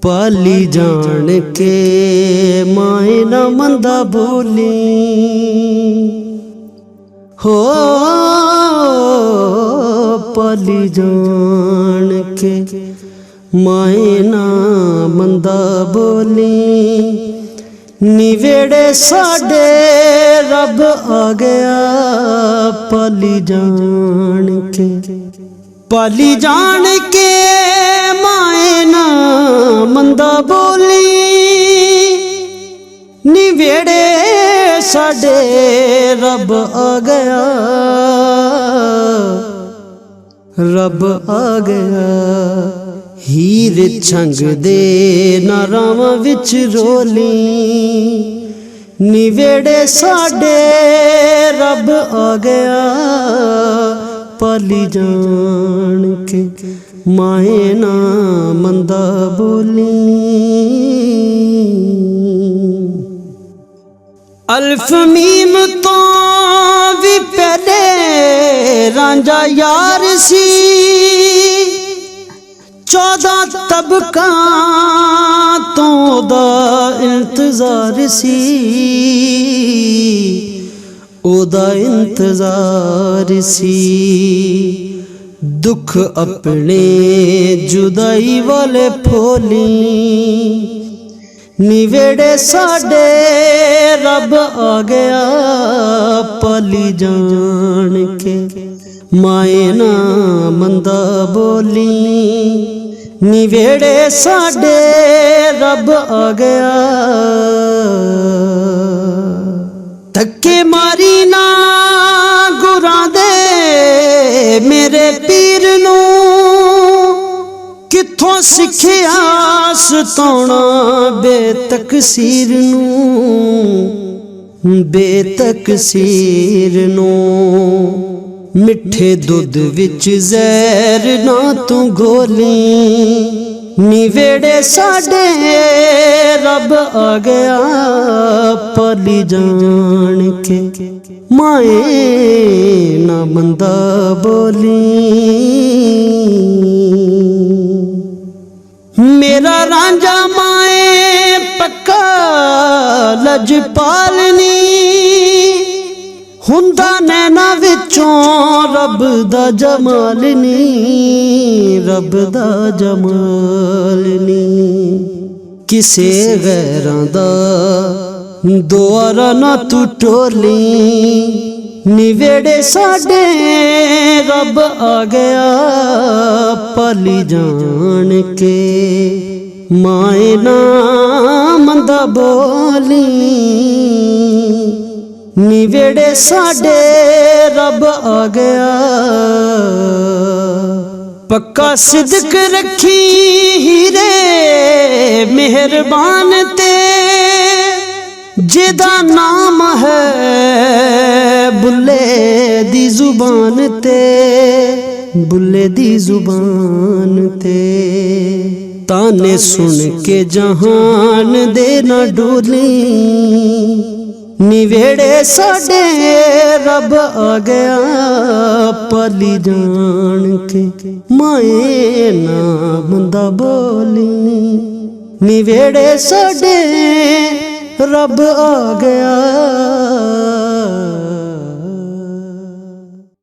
पाली जान के माए न मंदा बोली हो, पाली जान के माए न मंदा बोली। निवेड़े साडे रब आ गया पाली जान के, पाली जान के माए ना मंदा बोली। निवेड़े साडे रब आ गया, रब आ गया। हीर छंग दे नारावां विच रोली। निवेड़े साडे रब आ गया पाली जान के माए ना मंदा बोली। अल्फ मीम तो भी पहले रांझा यार सी। 14 तबका तो दा इंतजार सी, ओदा इंतजार सी। दुख अपने जुदाई वाले फोली। निवेड़े साडे रब आ गया पाली जान के माए ना मंदा बोली। निवेड़े साडे रब आ गया। धक्के मारी ना गुरां दे मेरे पीर नू। किथों सिखिया सताउणा बेतकसीर नू, बेतकसीर नू। मिठे दुध विच जहर ना तू घोली। निवेड़े साडे रब आ गया पाली जान के माए ना मंदा बोली। मेरा रांझा माए पक्का लजपालनी। हुंदा नैना विचों रब दा जमाल नी, रब दा जमाल नी। किसे गैरां दा दुआरा ना तू टोली। निवेड़े साडे रब आ गया पाली जान के माए ना मंदा बोली। निवेड़े साडे रब आ गया। पक्का सिदक रखी हीरे मेहरबान ते, जेदा नाम है बुले दी जुबान ते, बुले दी जुबान ते। ताने सुन के जहान दे ना डोली। निवेड़े साडे रब आ गया पाली जान के माए ना मंदा बोली। निवेड़े साडे रब आ गया।